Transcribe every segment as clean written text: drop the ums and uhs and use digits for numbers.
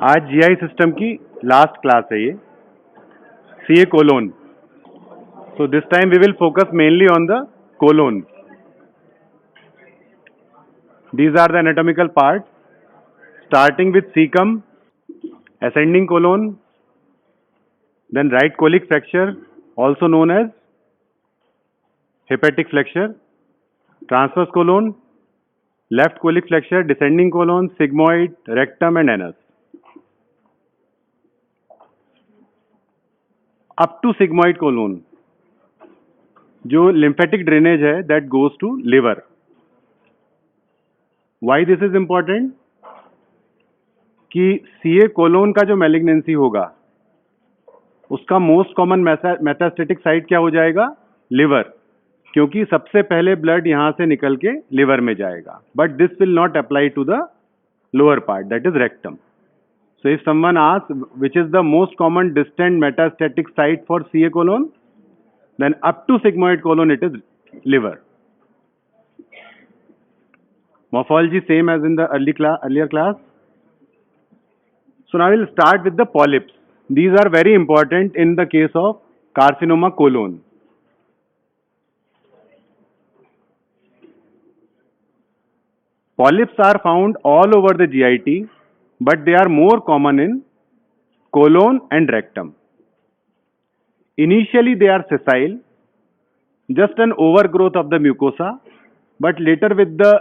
आज GI system की last class है ये, CA colon. So this time we will focus mainly on the colon. These are the anatomical parts, starting with cecum, ascending colon, then right colic flexure, also known as hepatic flexure, transverse colon, left colic flexure, descending colon, sigmoid, rectum and anus. Up to sigmoid colon, जो lymphatic drainage है that goes to liver. Why this is important? कि CA colon का जो malignancy होगा उसका most common metastatic site क्या हो जाएगा? लिवर, क्योंकि सबसे पहले ब्लड यहां से निकल के लिवर में जाएगा. But this will not apply to the lower part, that is rectum. So if someone asks which is the most common distant metastatic site for CA colon, then up to sigmoid colon it is liver. Morphology same as in the earlier class. So now we'll start with the polyps. These are very important in the case of carcinoma colon. Polyps are found all over the GIT, but they are more common in colon and rectum. Initially they are sessile, just an overgrowth of the mucosa, but later with the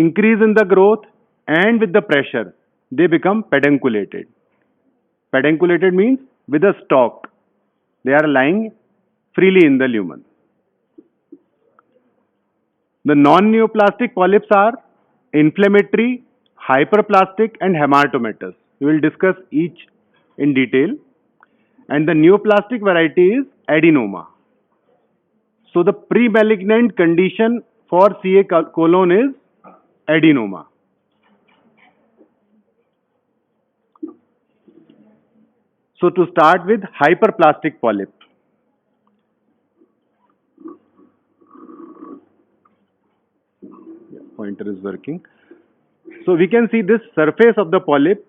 increase in the growth and with the pressure, they become pedunculated. Pedunculated means with a stalk. They are lying freely in the lumen. The non-neoplastic polyps are inflammatory, hyperplastic and hematomatous. We will discuss each in detail. And the neoplastic variety is adenoma. So the pre-malignant condition for CA colon is adenoma. So to start with hyperplastic polyp. Pointer is working. So we can see this surface of the polyp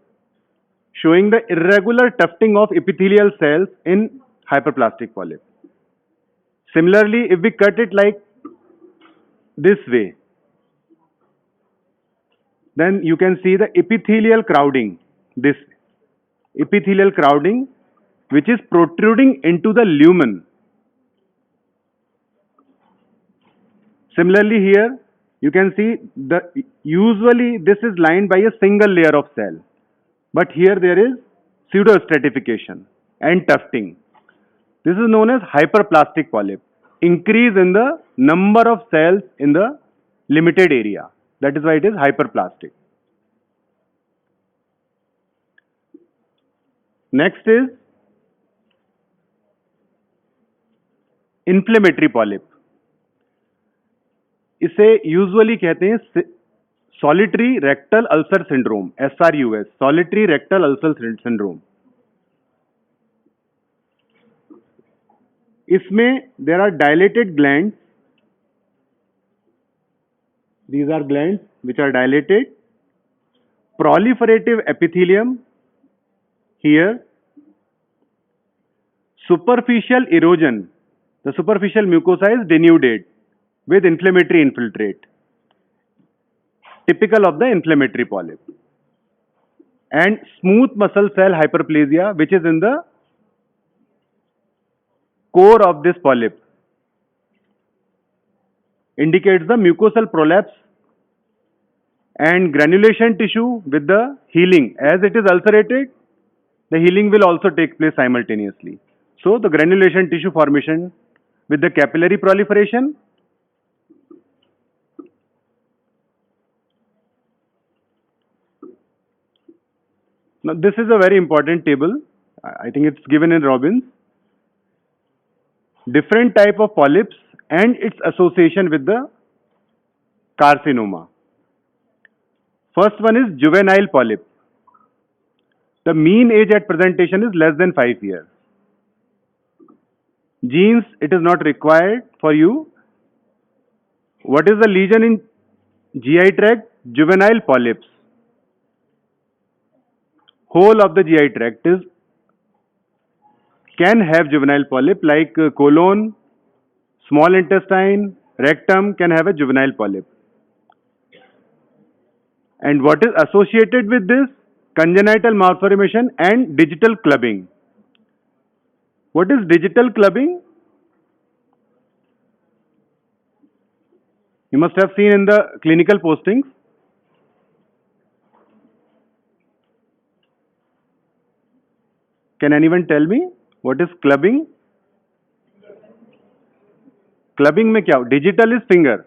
showing the irregular tufting of epithelial cells in hyperplastic polyp. Similarly, if we cut it like this way, then you can see the epithelial crowding, this epithelial crowding which is protruding into the lumen. Similarly here you can see usually this is lined by a single layer of cell, but here there is pseudostratification and tufting. This is known as hyperplastic polyp. Increase in the number of cells in the limited area. That is why it is hyperplastic. Next is inflammatory polyp. इसे usually कहते हैं solitary rectal ulcer syndrome, SRUS, solitary rectal ulcer syndrome. इसमें there are dilated glands. These are glands which are dilated. Proliferative epithelium here. Superficial erosion. The superficial mucosa is denuded with inflammatory infiltrate, typical of the inflammatory polyp. And smooth muscle cell hyperplasia, which is in the core of this polyp, indicates the mucosal prolapse and granulation tissue with the healing. As it is ulcerated, the healing will also take place simultaneously. So the granulation tissue formation with the capillary proliferation. Now this is a very important table. I think it's given in Robbins. Different type of polyps and its association with the carcinoma. First one is juvenile polyp. The mean age at presentation is less than 5 years. Genes, it is not required for you. What is the lesion in GI tract? Juvenile polyps. whole of the GI tract is can have juvenile polyp, like colon, small intestine, rectum can have a juvenile polyp. And what is associated with this? Congenital malformation and digital clubbing. What is digital clubbing? You must have seen in the clinical postings. Can anyone tell me what is clubbing? Clubbing में क्या? Digital is finger.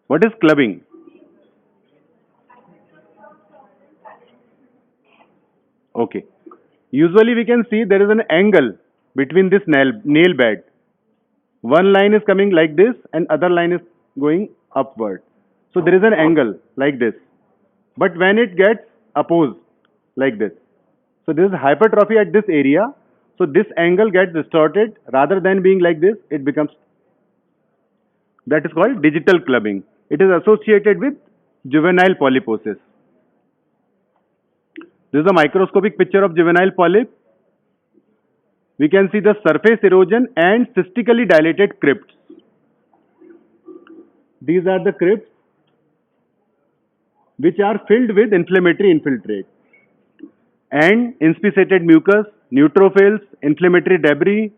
What is clubbing? Okay. Usually we can see there is an angle between this nail bed. One line is coming like this and other line is going upward. So there is an angle like this. But when it gets opposed like this, so there is hypertrophy at this area. So this angle gets distorted. Rather than being like this, it becomes, that is called digital clubbing. It is associated with juvenile polyposis. This is a microscopic picture of juvenile polyp. We can see the surface erosion and cystically dilated crypts. These are the crypts which are filled with inflammatory infiltrate and inspissated mucus, neutrophils, inflammatory debris.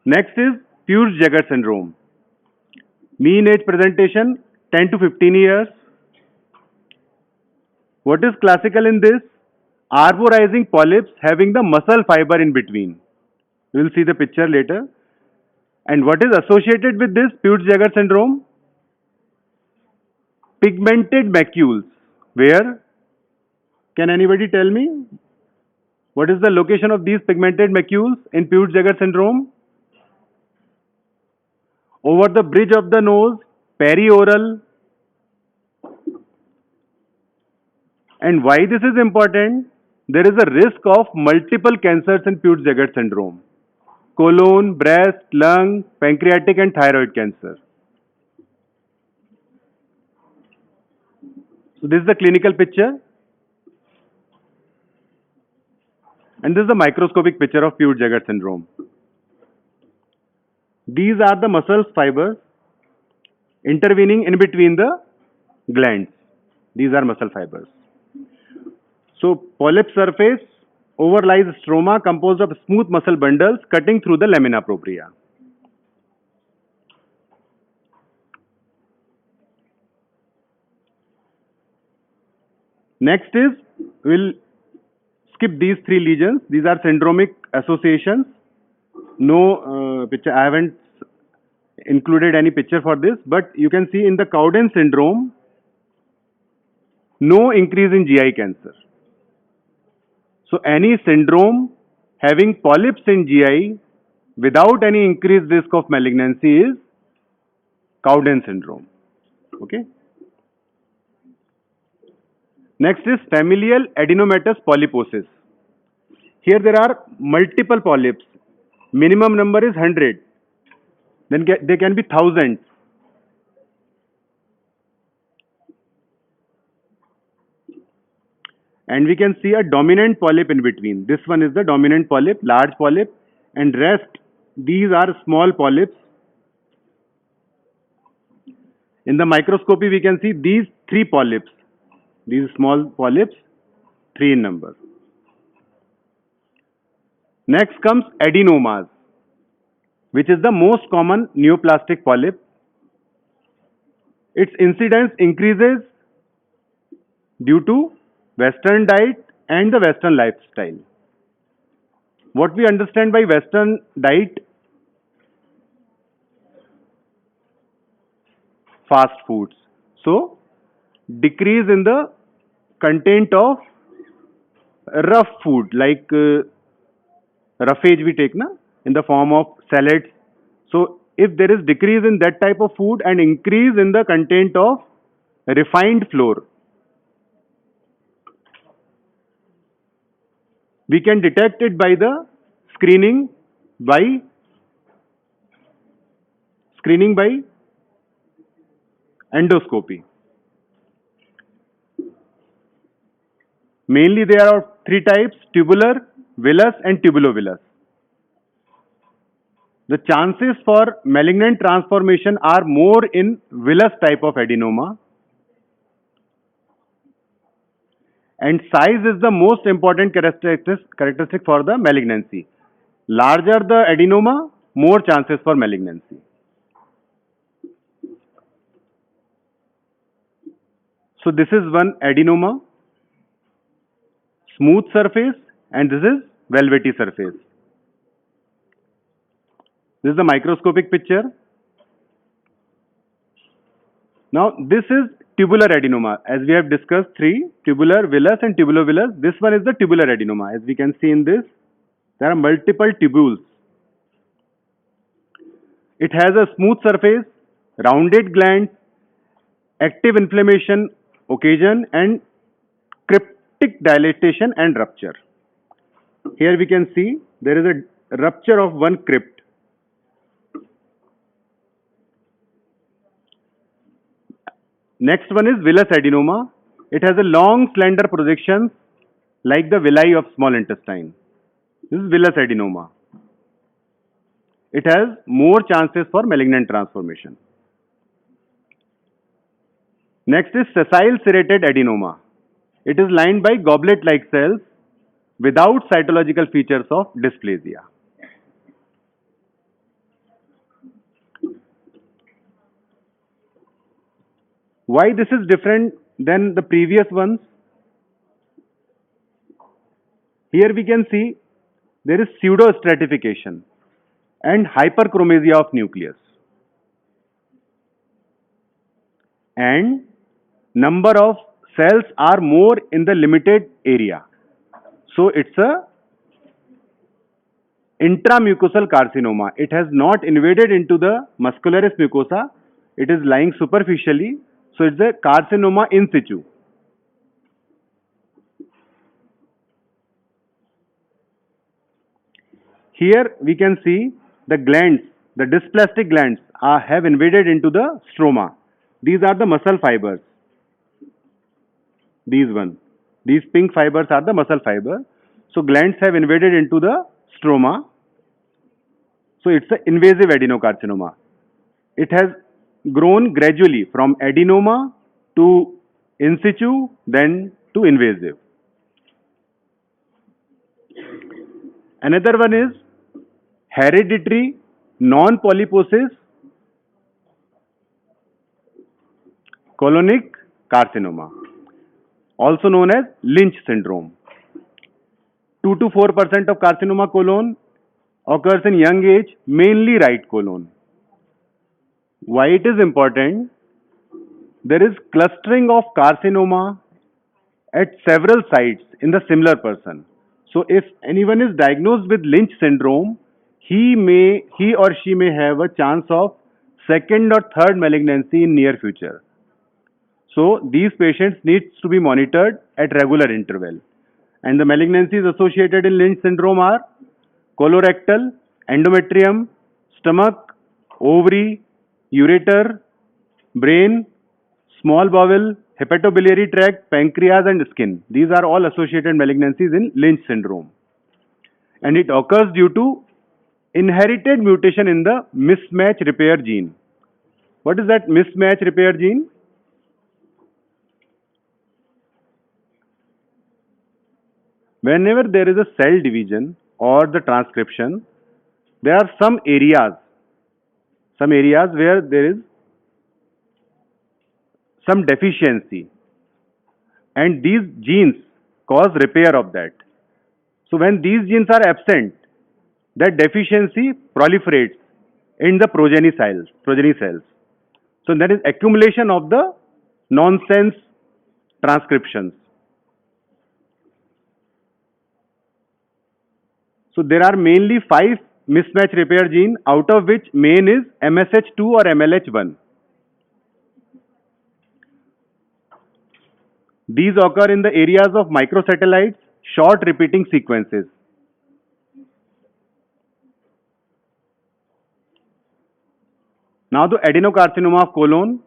Next is Peutz-Jeghers syndrome. Mean age presentation 10 to 15 years. What is classical in this? Arborizing polyps having the muscle fiber in between. We will see the picture later. And what is associated with this Peutz-Jeghers syndrome? Pigmented macules. Where? Can anybody tell me? What is the location of these pigmented macules in Peutz-Jeghers syndrome? Over the bridge of the nose, perioral. And why this is important? There is a risk of multiple cancers in Peutz-Jeghers syndrome. Colon, breast, lung, pancreatic and thyroid cancer. So this is the clinical picture. And this is the microscopic picture of Peutz-Jeghers syndrome. These are the muscle fibers intervening in between the glands. These are muscle fibers. So polyp surface overlies stroma composed of smooth muscle bundles cutting through the lamina propria. Next is, we'll skip these three lesions. These are syndromic associations. No picture, I haven't included any picture for this, but you can see in the Cowden syndrome, no increase in GI cancer. So any syndrome having polyps in GI without any increased risk of malignancy is Cowden syndrome. Okay. Next is familial adenomatous polyposis. Here there are multiple polyps. Minimum number is 100. Then there can be thousands. And we can see a dominant polyp in between. This one is the dominant polyp, large polyp, and rest, these are small polyps. In the microscopy, we can see these three polyps. These small polyps, 3 in number. Next comes adenomas, which is the most common neoplastic polyp. Its incidence increases due to Western diet and the Western lifestyle. What we understand by Western diet? Fast foods. So, decrease in the content of rough food, like roughage we take in the form of salads. So if there is decrease in that type of food and increase in the content of refined flour, we can detect it by the screening by endoscopy. Mainly there are three types: tubular, villus and tubulovillus. The chances for malignant transformation are more in villus type of adenoma, and size is the most important characteristic for the malignancy. Larger the adenoma, more chances for malignancy. So this is one adenoma, smooth surface, and this is velvety surface. This is the microscopic picture. Now this is tubular adenoma. As we have discussed, three: tubular, villus and tubulovillus. This one is the tubular adenoma. As we can see in this, there are multiple tubules. It has a smooth surface, rounded glands, active inflammation occasion, and cryptic dilatation and rupture. Here we can see there is a rupture of one crypt. Next one is villus adenoma. It has a long slender projections like the villi of small intestine. This is villus adenoma. It has more chances for malignant transformation. Next is sessile serrated adenoma. It is lined by goblet-like cells without cytological features of dysplasia. Why this is different than the previous ones? Here we can see there is pseudostratification and hyperchromasia of nucleus, and number of cells are more in the limited area. So it's a intramucosal carcinoma. It has not invaded into the muscularis mucosa. It is lying superficially. So it's a carcinoma in situ. Here we can see the glands, the dysplastic glands have invaded into the stroma. These are the muscle fibers. These pink fibers are the muscle fiber. So glands have invaded into the stroma. So it's an invasive adenocarcinoma. It has grown gradually from adenoma to in situ, then to invasive. Another one is hereditary non-polyposis colonic carcinoma, also known as Lynch syndrome. 2 to 4% of carcinoma colon occurs in young age, mainly right colon. Why it is important? There is clustering of carcinoma at several sites in the similar person. So if anyone is diagnosed with Lynch syndrome, he or she may have a chance of second or third malignancy in near future. So these patients needs to be monitored at regular interval. And the malignancies associated in Lynch syndrome are colorectal, endometrium, stomach, ovary, ureter, brain, small bowel, hepatobiliary tract, pancreas and skin. These are all associated malignancies in Lynch syndrome. And it occurs due to inherited mutation in the mismatch repair gene. What is that mismatch repair gene? Whenever there is a cell division or the transcription, there are some areas where there is some deficiency, and these genes cause repair of that. So when these genes are absent, that deficiency proliferates in the progeny cells. So there is accumulation of the nonsense transcriptions. So there are mainly 5 mismatch repair gene, out of which main is MSH2 or MLH1. These occur in the areas of microsatellites, short repeating sequences. Now the adenocarcinoma of colon,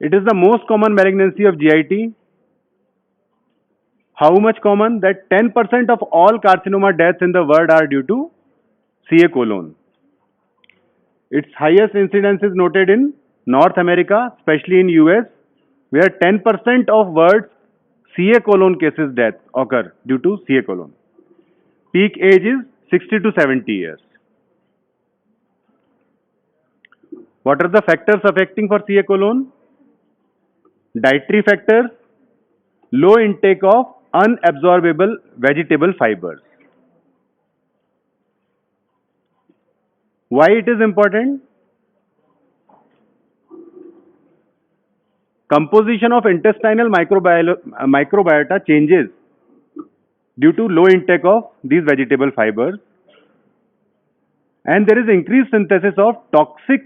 It is the most common malignancy of GIT. How much common? That 10% of all carcinoma deaths in the world are due to CA colon. Its highest incidence is noted in North America, especially in US, where 10% of world's CA colon cases deaths occur due to CA colon. Peak age is 60 to 70 years. What are the factors affecting for CA colon? Dietary factors, low intake of unabsorbable vegetable fibers. Why it is important? Composition of intestinal microbiota changes due to low intake of these vegetable fibers, and there is increased synthesis of toxic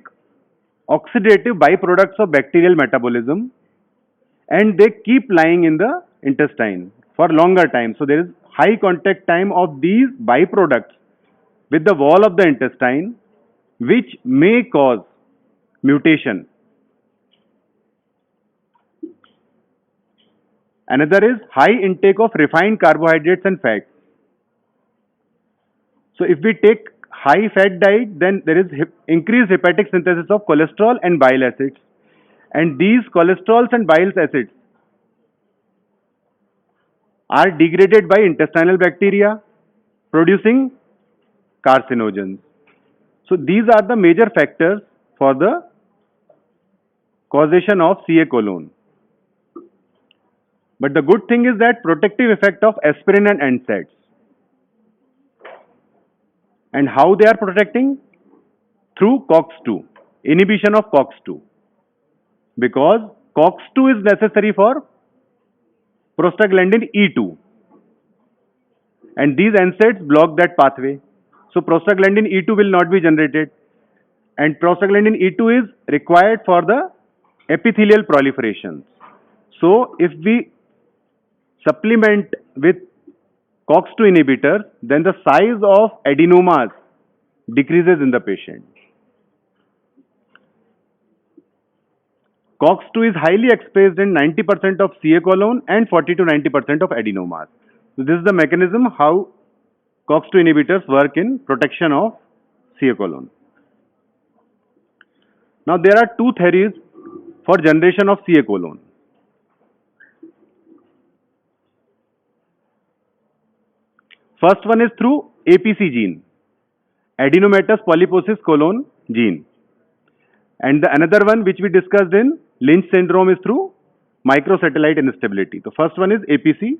oxidative byproducts of bacterial metabolism, and they keep lying in the intestine for longer time. So there is high contact time of these byproducts with the wall of the intestine, which may cause mutation. Another is high intake of refined carbohydrates and fats. So if we take high fat diet, then there is increased hepatic synthesis of cholesterol and bile acids. And these cholesterols and bile acids are degraded by intestinal bacteria, producing carcinogens. So these are the major factors for the causation of CA colon. But the good thing is that protective effect of aspirin and NSAIDs. And how they are protecting? Through COX-2, inhibition of COX-2. Because COX-2 is necessary for prostaglandin E2. And these NSAIDs block that pathway. So prostaglandin E2 will not be generated. And prostaglandin E2 is required for the epithelial proliferation. So if we supplement with COX-2 inhibitor, then the size of adenomas decreases in the patient. COX-2 is highly expressed in 90% of CA colon and 40 to 90% of adenomas. So this is the mechanism how COX-2 inhibitors work in protection of CA colon. Now there are two theories for generation of CA colon. First one is through APC gene, adenomatous polyposis colon gene. And the another one which we discussed in Lynch syndrome is through microsatellite instability. The first one is APC.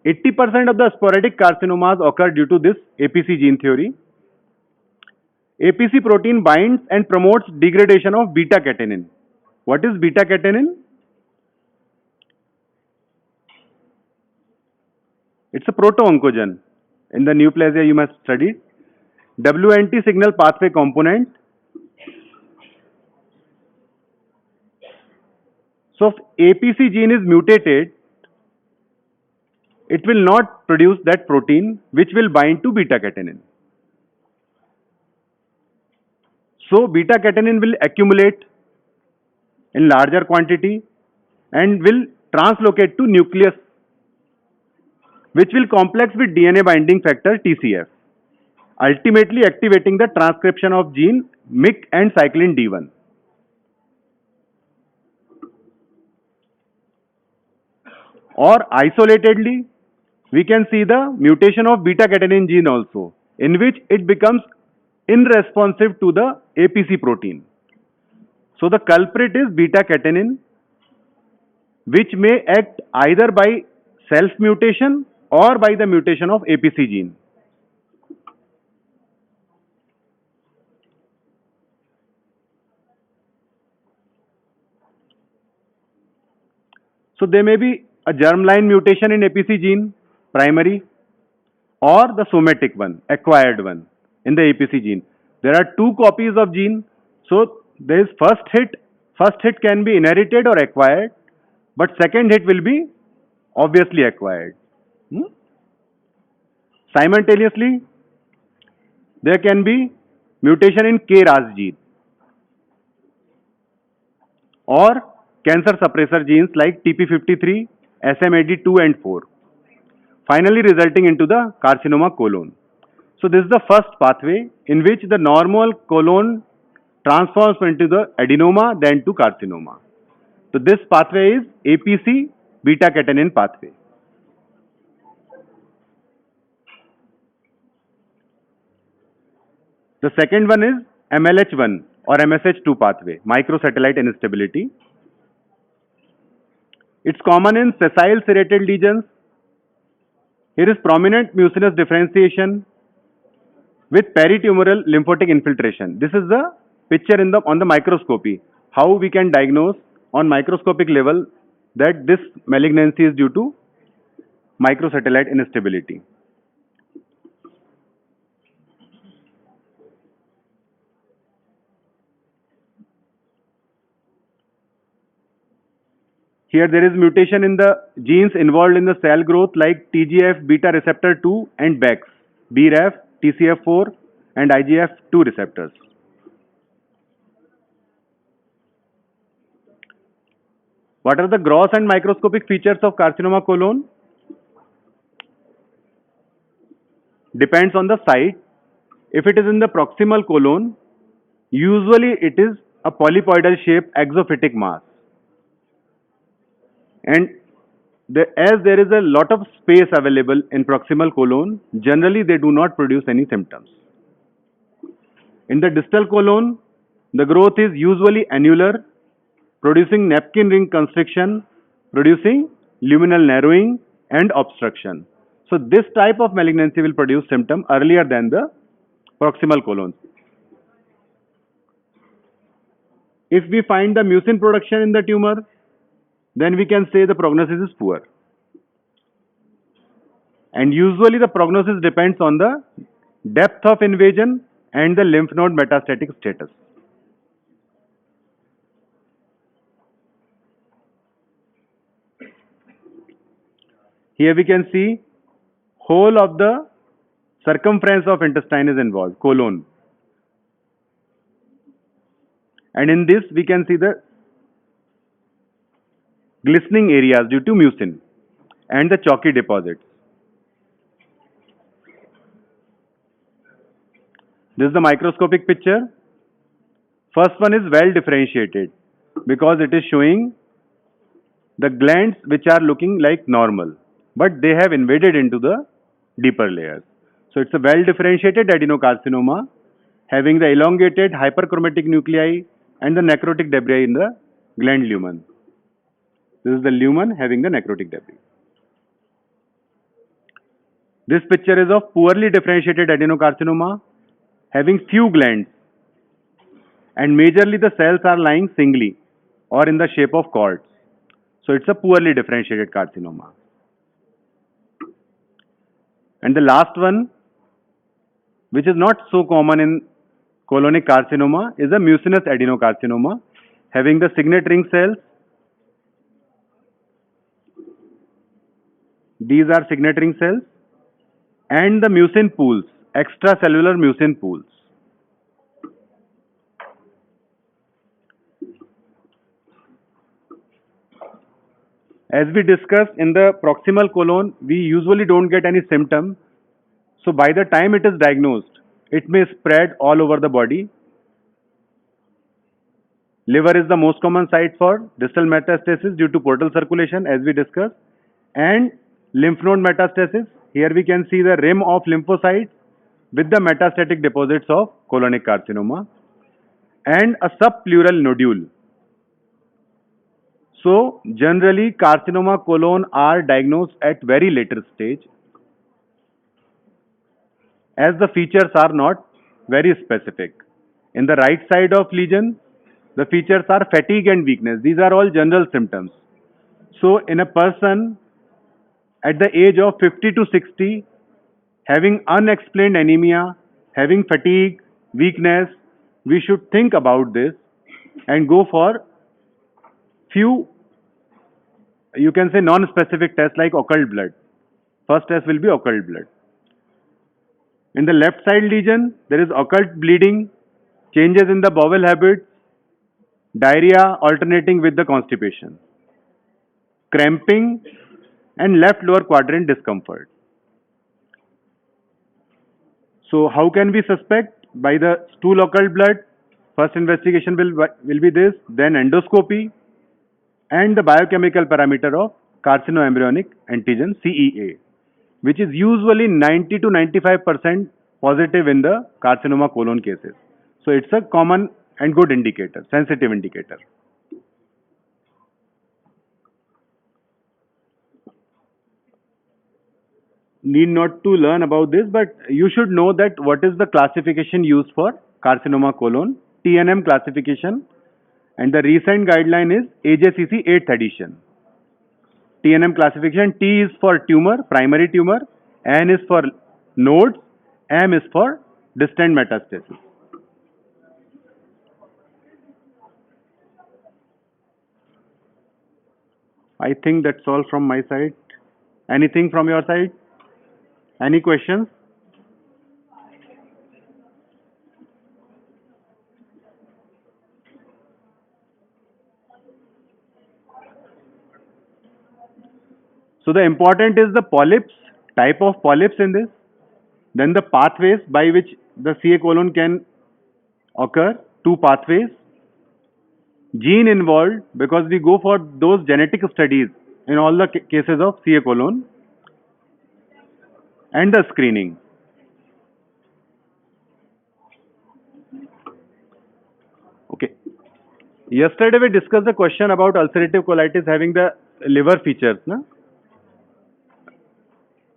80% of the sporadic carcinomas occur due to this APC gene theory. APC protein binds and promotes degradation of beta-catenin. What is beta-catenin? It's a proto-oncogen. In the neoplasia you must study. WNT signal pathway component. So if APC gene is mutated, it will not produce that protein which will bind to beta-catenin. So beta-catenin will accumulate in larger quantity and will translocate to nucleus, which will complex with DNA binding factor TCF, ultimately activating the transcription of gene MYC and cyclin D1. Or isolatedly, we can see the mutation of beta-catenin gene also, in which it becomes unresponsive to the APC protein. So the culprit is beta-catenin, which may act either by self-mutation or by the mutation of APC gene. So there may be a germline mutation in APC gene, primary, or the somatic one, acquired one in the APC gene. There are two copies of gene. So there is first hit can be inherited or acquired, but second hit will be obviously acquired. Simultaneously, there can be mutation in KRAS gene. or cancer suppressor genes like TP53, SMAD2 and 4, finally resulting into the carcinoma colon. So this is the first pathway in which the normal colon transforms into the adenoma, then to carcinoma. So this pathway is APC beta catenin pathway. The second one is MLH1 or MSH2 pathway, microsatellite instability. It's common in sessile serrated lesions. Here is prominent mucinous differentiation with peritumoral lymphatic infiltration. This is the picture on the microscopy. How we can diagnose on microscopic level that this malignancy is due to microsatellite instability. Here there is mutation in the genes involved in the cell growth like TGF beta receptor 2 and BEX, BRAF, TCF4 and IGF2 receptors. What are the gross and microscopic features of carcinoma colon? Depends on the site. If it is in the proximal colon, usually it is a polypoidal shaped exophytic mass. And as there is a lot of space available in proximal colon, generally they do not produce any symptoms. In the distal colon, the growth is usually annular, producing napkin ring constriction, producing luminal narrowing and obstruction. So this type of malignancy will produce symptom earlier than the proximal colon. If we find the mucin production in the tumor, then we can say the prognosis is poor. And usually the prognosis depends on the depth of invasion and the lymph node metastatic status. Here we can see whole of the circumference of intestine is involved, colon. And in this we can see the glistening areas due to mucin and the chalky deposits. This is the microscopic picture. First one is well differentiated because it is showing the glands which are looking like normal, but they have invaded into the deeper layers. So it's a well differentiated adenocarcinoma having the elongated hyperchromatic nuclei and the necrotic debris in the gland lumen. This is the lumen having the necrotic debris. This picture is of poorly differentiated adenocarcinoma having few glands, and majorly the cells are lying singly or in the shape of cords. So it's a poorly differentiated carcinoma. And the last one, which is not so common in colonic carcinoma, is a mucinous adenocarcinoma having the signet ring cells. These are signet ring cells and the mucin pools, extracellular mucin pools. As we discussed, in the proximal colon, we usually don't get any symptom. So by the time it is diagnosed, it may spread all over the body. Liver is the most common site for distal metastasis due to portal circulation, as we discussed, and lymph node metastasis. Here we can see the rim of lymphocytes with the metastatic deposits of colonic carcinoma and a subpleural nodule. So generally carcinoma colon are diagnosed at very later stage as the features are not very specific. In the right side of lesion, the features are fatigue and weakness. These are all general symptoms. So in a person at the age of 50 to 60, having unexplained anemia, having fatigue, weakness, we should think about this and go for few, you can say, non-specific tests like occult blood. First test will be occult blood. In the left side lesion, there is occult bleeding, changes in the bowel habits, diarrhea alternating with the constipation, cramping, and left lower quadrant discomfort. So how can we suspect? By the stool occult blood, first investigation will be this, then endoscopy, and the biochemical parameter of carcinoembryonic antigen CEA, which is usually 90 to 95% positive in the carcinoma colon cases. So it's a common and good indicator, sensitive indicator. Need not to learn about this, but you should know that what is the classification used for carcinoma colon, TNM classification, and the recent guideline is AJCC 8th edition. TNM classification, T is for tumor, primary tumor, N is for nodes, M is for distant metastasis. I think that's all from my side. Anything from your side? Any questions? So the important is the polyps, type of polyps in this, then the pathways by which the CA colon can occur, two pathways, gene involved because we go for those genetic studies in all the cases of CA colon, and the screening. Okay. Yesterday we discussed the question about ulcerative colitis having the liver features, no?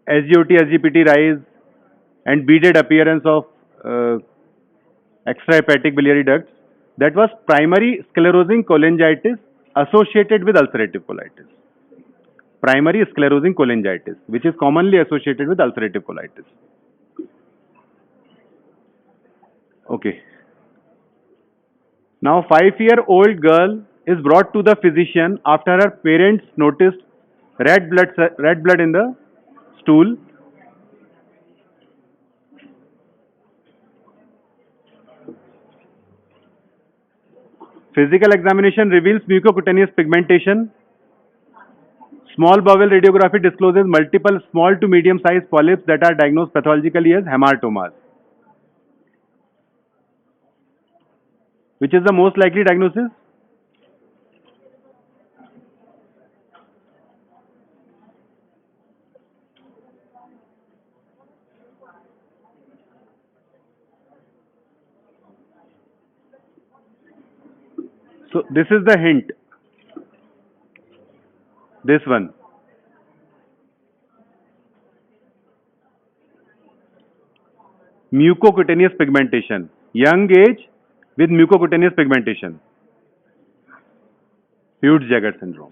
SGOT, SGPT rise, and beaded appearance of extrahepatic biliary ducts. That was primary sclerosing cholangitis associated with ulcerative colitis. Primary sclerosing cholangitis, which is commonly associated with ulcerative colitis. Okay. Now, 5-year-old girl is brought to the physician after her parents noticed red blood in the stool. Physical examination reveals mucocutaneous pigmentation. Small bowel radiography discloses multiple small to medium sized polyps that are diagnosed pathologically as hematomas. Which is the most likely diagnosis? So this is the hint. This one. Mucocutaneous pigmentation. Young age with mucocutaneous pigmentation. Peutz-Jeghers syndrome.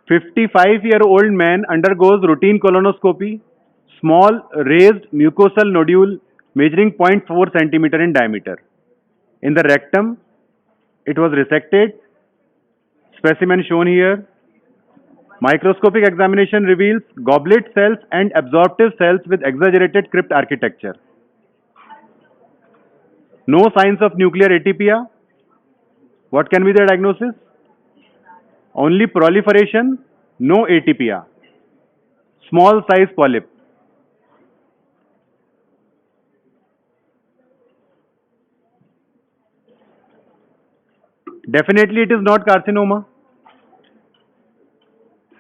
"55-year-old man undergoes routine colonoscopy. Small raised mucosal nodule measuring 0.4 centimeter in diameter. In the rectum, it was resected. Specimen shown here. Microscopic examination reveals goblet cells and absorptive cells with exaggerated crypt architecture. No signs of nuclear atypia. What can be the diagnosis? Only proliferation, no atypia. Small size polyp. Definitely it is not carcinoma.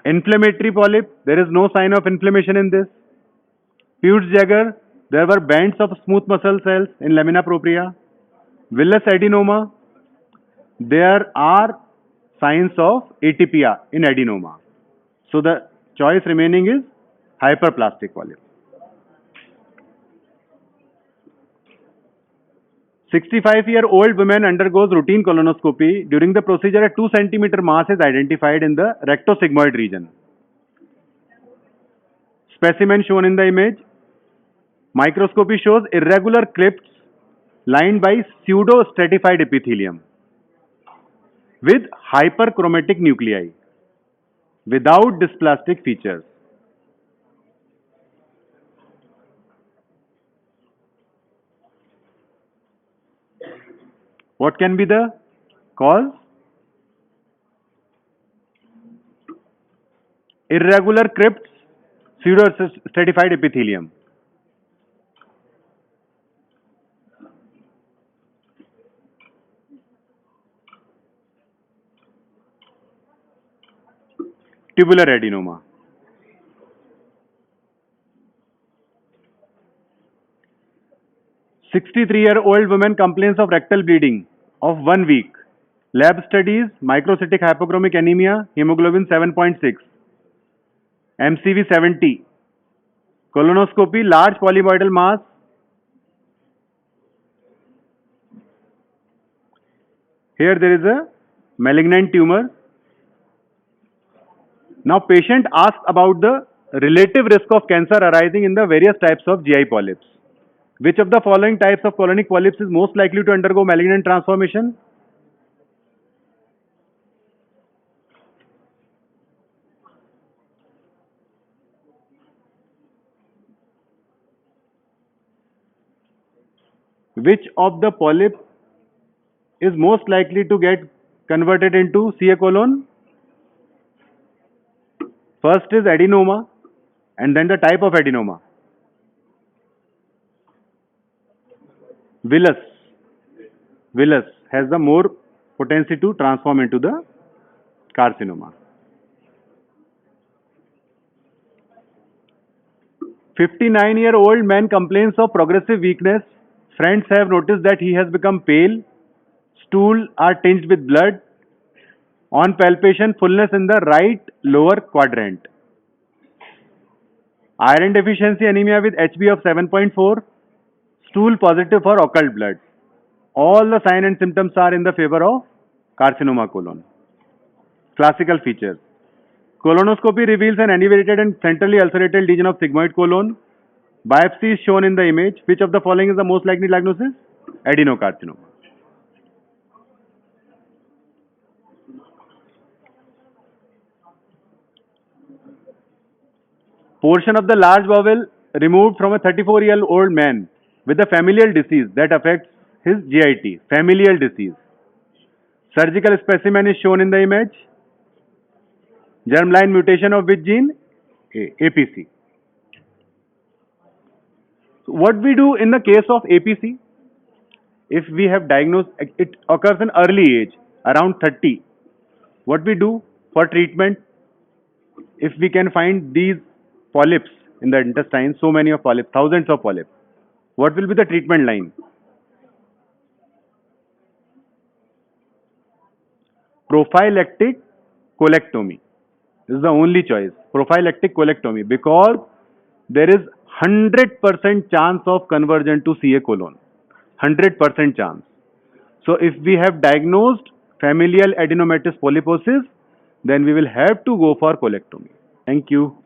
Inflammatory polyp, there is no sign of inflammation in this. Peutz-Jeghers, there were bands of smooth muscle cells in lamina propria. Villus adenoma, there are signs of atypia in adenoma. So the choice remaining is hyperplastic polyp. 65-year-old woman undergoes routine colonoscopy. During the procedure, a 2 centimeter mass is identified in the rectosigmoid region. Specimen shown in the image. Microscopy shows irregular crypts lined by pseudo-stratified epithelium with hyperchromatic nuclei without dysplastic features. What can be the cause? Irregular crypts, pseudostratified epithelium. Tubular adenoma. "63-year-old woman complains of rectal bleeding of 1 week. Lab studies, microcytic hypochromic anemia, hemoglobin 7.6, MCV 70. Colonoscopy, large polypoidal mass. Here there is a malignant tumor. Now patient asks about the relative risk of cancer arising in the various types of GI polyps. Which of the following types of colonic polyps is most likely to undergo malignant transformation? Which of the polyp is most likely to get converted into CA colon? First is adenoma, and then the type of adenoma. Villus. Villus has the more potency to transform into the carcinoma. 59-year-old man complains of progressive weakness. Friends have noticed that he has become pale. Stool are tinged with blood. On palpation, fullness in the right lower quadrant. Iron deficiency anemia with HB of 7.4. Stool positive for occult blood. All the signs and symptoms are in the favor of carcinoma colon. Classical features. Colonoscopy reveals an elevated and centrally ulcerated lesion of sigmoid colon. Biopsy is shown in the image. Which of the following is the most likely diagnosis? Adenocarcinoma. Portion of the large bowel removed from a 34-year-old man with a familial disease that affects his GIT. Familial disease. Surgical specimen is shown in the image. Germline mutation of which gene? APC. So what we do in the case of APC, if we have diagnosed, it occurs in early age, around 30. What we do for treatment, if we can find these polyps in the intestine, so many of polyps, thousands of polyps, what will be the treatment line? Prophylactic colectomy. This is the only choice. Prophylactic colectomy, because there is 100% chance of conversion to CA colon. 100% chance. So if we have diagnosed familial adenomatous polyposis, then we will have to go for colectomy. Thank you.